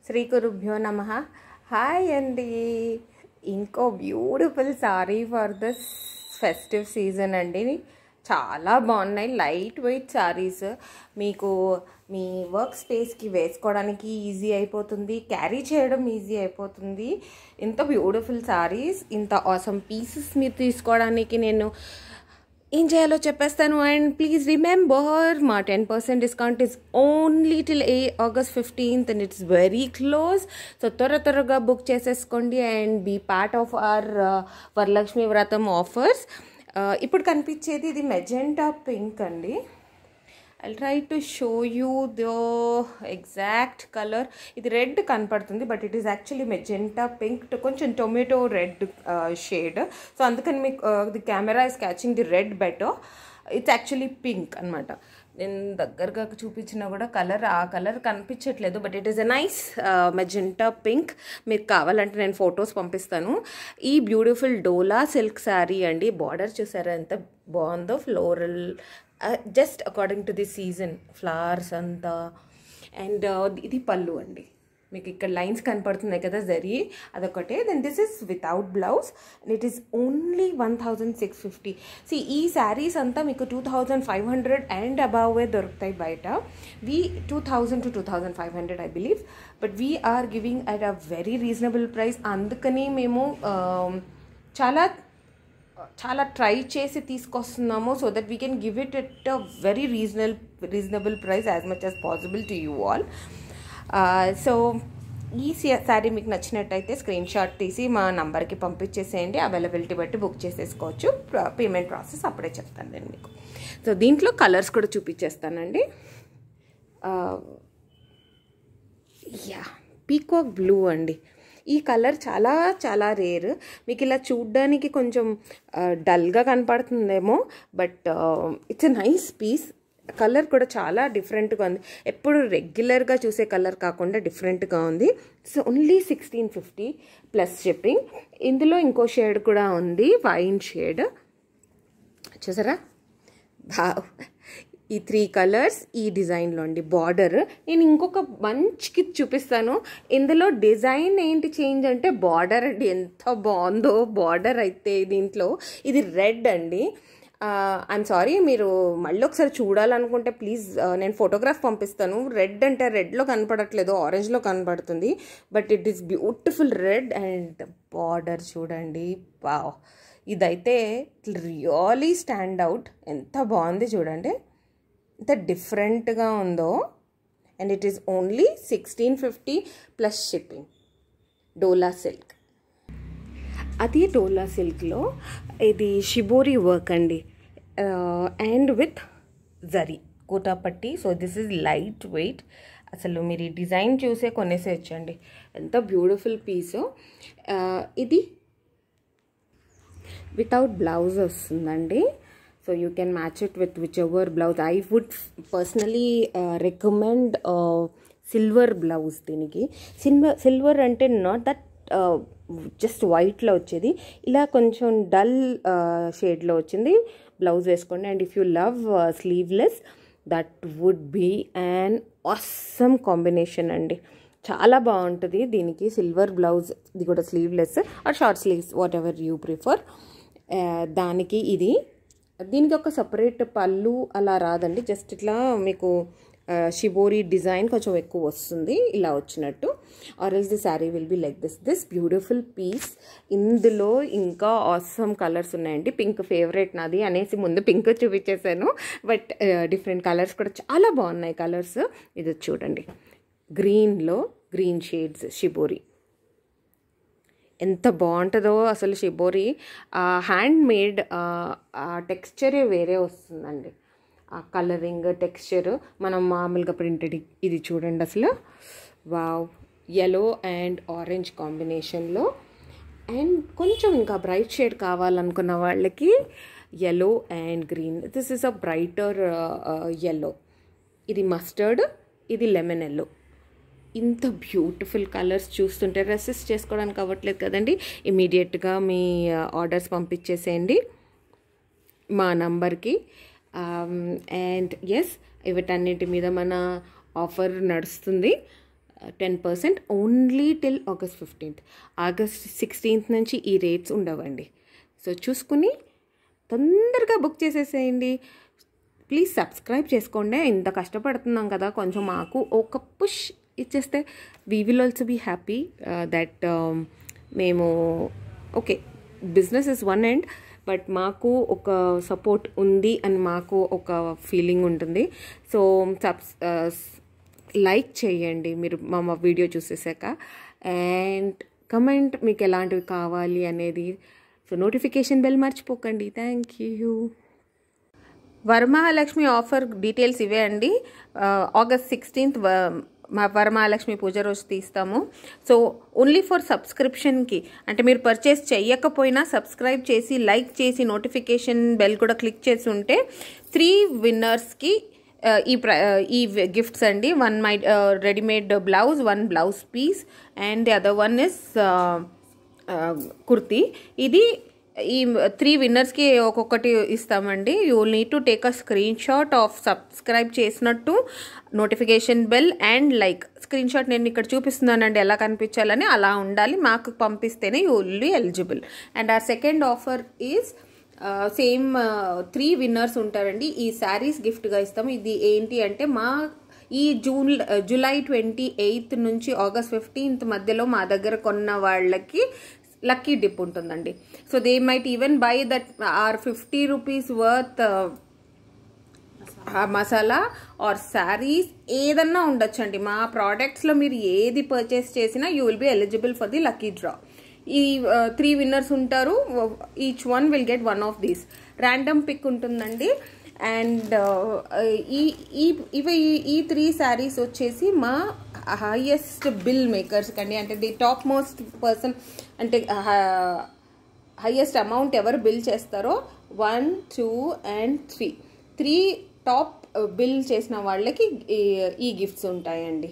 శ్రీ గురుభ్యో నమః. హాయ్ అండి. ఇంకో beautiful sorry for the festive season అండి. చాలా బాగున్నాయి. లైట్ వెయిట్ సారీస్, మీకు మీ వర్క్ స్పేస్కి వేసుకోవడానికి ఈజీ అయిపోతుంది, క్యారీ చేయడం ఈజీ అయిపోతుంది. ఇంత బ్యూటిఫుల్ సారీస్, ఇంత ఆసమ్ పీసెస్ మీరు తీసుకోవడానికి నేను ఏం చేయాలో చెప్పేస్తాను. అండ్ ప్లీజ్ రిమెంబర్, మా 10% discount is only till August 15th and it's very close. So త్వరగా బుక్ చేసేసుకోండి and be part of our Varalakshmi Vratam offers. ఇప్పుడు కనిపించేది ఇది మెజెంటా పింక్ అండి. I'll try to show you the exact color. ఇది red కనపడుతుంది, but it is actually magenta pink, కొంచెం tomato red shade. So అందుకని మీకు the camera is catching the red better. It's actually pink అనమాట. నేను దగ్గరగా చూపించినా కూడా ఆ కలర్ కనిపించట్లేదు, but it is a nice magenta pink. మీకు కావాలంటే నేను ఫొటోస్ పంపిస్తాను. ఈ బ్యూటిఫుల్ డోలా సిల్క్ శారీ అండి. బార్డర్ చూసారా ఎంత బాగుందో, floral, just according to the season flowers అంతా. అండ్ ఇది పళ్ళు అండి. మీకు ఇక్కడ లైన్స్ కనపడుతున్నాయి కదా, జరీ అదొకటే. Then this is without blouse and it is only 1650. ఈ శారీస్ అంతా మీకు 2500 అండ్ అబవ్ దొరుకుతాయి బయట. 2000 to 2500 I believe, but we are giving at a very reasonable price. అందుకని మేము చాలా ట్రై చేసి తీసుకొస్తున్నాము, so that we can give it at a very reasonable price as much as possible to you all. So ఈ శారీ మీకు నచ్చినట్టయితే screenshot తీసి మా నంబర్కి పంపించేసేయండి. అవైలబిలిటీ బట్టి బుక్ చేసేసుకోవచ్చు. పేమెంట్ ప్రాసెస్ అప్పుడే చెప్తాను నేను మీకు. సో దీంట్లో కలర్స్ కూడా చూపించేస్తానండి. పీకాక్ బ్లూ అండి. ఈ కలర్ చాలా రేర్. మీకు ఇలా చూడ్డానికి కొంచెం డల్గా కనపడుతుందేమో, but it's a nice piece. Colour కూడా చాలా డిఫరెంట్గా ఉంది. ఎప్పుడు రెగ్యులర్గా చూసే కలర్ కాకుండా డిఫరెంట్గా ఉంది. So only 1650 plus shipping. ఇందులో ఇంకో షేడ్ కూడా ఉంది, వైన్ షేడ్. చూసారా, ఈ 3 కలర్స్ ఈ డిజైన్లో అండి. బార్డర్ నేను ఇంకొక మంచికి చూపిస్తాను. ఇందులో డిజైన్ ఏంటి చేంజ్ అంటే బార్డర్ అండి. ఎంత బాగుందో బార్డర్ అయితే దీంట్లో. ఇది రెడ్ అండి. ఐఎమ్ సారీ, మీరు మళ్ళీ ఒకసారి చూడాలనుకుంటే ప్లీజ్ నేను ఫోటోగ్రాఫ్ పంపిస్తాను. రెడ్ అంటే రెడ్లో కనపడట్లేదు, ఆరెంజ్లో కనపడుతుంది, but it is beautiful red. And border చూడండి, వావ్, ఇదైతే రియలీ స్టాండ్ అవుట్. ఎంత బాగుంది చూడండి, ఎంత డిఫరెంట్గా ఉందో. And it is only 1650 plus shipping. Dola silk. అది డోలా సిల్క్లో ఇది షిబోరి వర్క్ అండి, and with zari Kotapatti. So this is light weight. అసలు మీరు ఈ డిజైన్ చూసే కొనేసేయచ్చండి. ఎంత బ్యూటిఫుల్ పీసు. ఇది వితౌట్ బ్లౌజ్ వస్తుందండి. So you can match it with whichever blouse. I would personally recommend silver blouse దీనికి. సిల్వర్ అంటే నాట్ దట్ జస్ట్ వైట్లో వచ్చేది, ఇలా కొంచెం డల్ షేడ్లో వచ్చింది. బ్లౌజ్ వేసుకోండి. And if you love sleeveless, that would be an awesome combination అండి. చాలా బాగుంటుంది దీనికి సిల్వర్ బ్లౌజ్. ఇది కూడా sleeveless or short sleeves, whatever you prefer. దానికి ఇది, దీనికి ఒక సపరేట్ పళ్ళు అలా రాదండి. జస్ట్ ఇట్లా మీకు షిబోరి డిజైన్ కొంచెం ఎక్కువ వస్తుంది, ఇలా వచ్చినట్టు. Or else the sari will be like this beautiful piece. ఇందులో ఇంకా ఆసమ్ కలర్స్ ఉన్నాయండి. పింక్ ఫేవరెట్ నాది అనేసి ముందు పింక్ చూపించేశాను, బట్ డిఫరెంట్ కలర్స్ కూడా చాలా బాగున్నాయి కలర్స్. ఇది చూడండి, గ్రీన్లో గ్రీన్ షేడ్స్ షిబోరి. ఎంత బాగుంటుందో అసలు షిబోరి. హ్యాండ్ మేడ్ టెక్స్చరే వేరే వస్తుందండి. ఆ కలరింగ్ టెక్స్చర్ మనం మామూలుగా ప్రింటెడ్. ఇది చూడండి అసలు, వావ్, yellow అండ్ ఆరెంజ్ కాంబినేషన్లో. అండ్ కొంచెం ఇంకా బ్రైట్ షేడ్ కావాలనుకున్న వాళ్ళకి yellow and green. This is a brighter yellow. ఇది మస్టర్డ్, ఇది లెమన్ ఎల్లో. ఇంత బ్యూటిఫుల్ కలర్స్ చూస్తుంటే రెసిస్ట్ చేసుకోవడానికి అవ్వట్లేదు కదండి. ఇమీడియట్గా మీ ఆర్డర్స్ పంపించేసేయండి మా నంబర్కి. అండ్ ఎస్, వీటన్నిటి మీద మన ఆఫర్ నడుస్తుంది. 10% only till August 15th. August 16th నుంచి ఈ రేట్స్ ఉండవండి. సో చూసుకుని తొందరగా బుక్ చేసేసేయండి. ప్లీజ్ సబ్స్క్రైబ్ చేసుకోండి. ఇంత కష్టపడుతున్నాం కదా, కొంచెం మాకు ఒక పుష్ ఇచ్చేస్తే we will also be happy that మేము okay business is one end, but మాకు ఒక సపోర్ట్ ఉంది అని మాకు ఒక ఫీలింగ్ ఉంటుంది. సో లైక్ చేయండి మీరు మా వీడియో చూసేసాక, అండ్ కమెంట్ మీకు ఎలాంటివి కావాలి అనేది. సో నోటిఫికేషన్ బెల్ మర్చిపోకండి. Thank you. Varamahalakshmi offer details ఇవే అండి. ఆగస్ట్ 16th మా వరమహాలక్ష్మి పూజ రోజు తీస్తాము. సో ఓన్లీ ఫర్ సబ్స్క్రిప్షన్కి, అంటే మీరు పర్చేస్ చేయకపోయినా సబ్స్క్రైబ్ చేసి లైక్ చేసి నోటిఫికేషన్ బెల్ కూడా క్లిక్ చేసి ఉంటే 3 విన్నర్స్కి ఈ గిఫ్ట్స్ అండి. 1 my readymade blouse, 1 blouse piece, and the other one is kurti. ఇది ఈ 3 విన్నర్స్కి ఒక్కొక్కటి ఇస్తామండి. You will need to take a screenshot of subscribe చేసినట్టు, notification bell and like. Screenshot నేను ఇక్కడ చూపిస్తున్నానండి ఎలా కనిపించాలని, అలా ఉండాలి. మాకు పంపిస్తేనే you will be eligible. And ఆ second offer is same 3 winners ఉంటారండి. ఈ శారీస్ గిఫ్ట్గా ఇస్తాము. ఇది ఏంటి అంటే ఈ జూలై 28th నుంచి ఆగస్ట్ 15th మధ్యలో మా దగ్గర కొన్న వాళ్ళకి లక్కీ డిప్ ఉంటుందండి. So they might even buy that or 50 rupees worth masala or saris, ఏదన్నా ఉండొచ్చండి. మా ప్రోడక్ట్స్లో మీరు ఏది పర్చేస్ చేసినా you will be eligible for the lucky draw. ఈ 3 విన్నర్స్ ఉంటారు. Each one will get 1 of these. Random pick ఉంటుందండి. అండ్ ఈ 3 శారీస్ వచ్చేసి మా హైయెస్ట్ బిల్ మేకర్స్ కండి. అంటే ది టాప్ మోస్ట్ పర్సన్, అంటే హైయెస్ట్ అమౌంట్ ఎవరు బిల్ చేస్తారో 1, 2 and 3 టాప్ బిల్ చేసిన వాళ్ళకి ఈ గిఫ్ట్స్ ఉంటాయండి.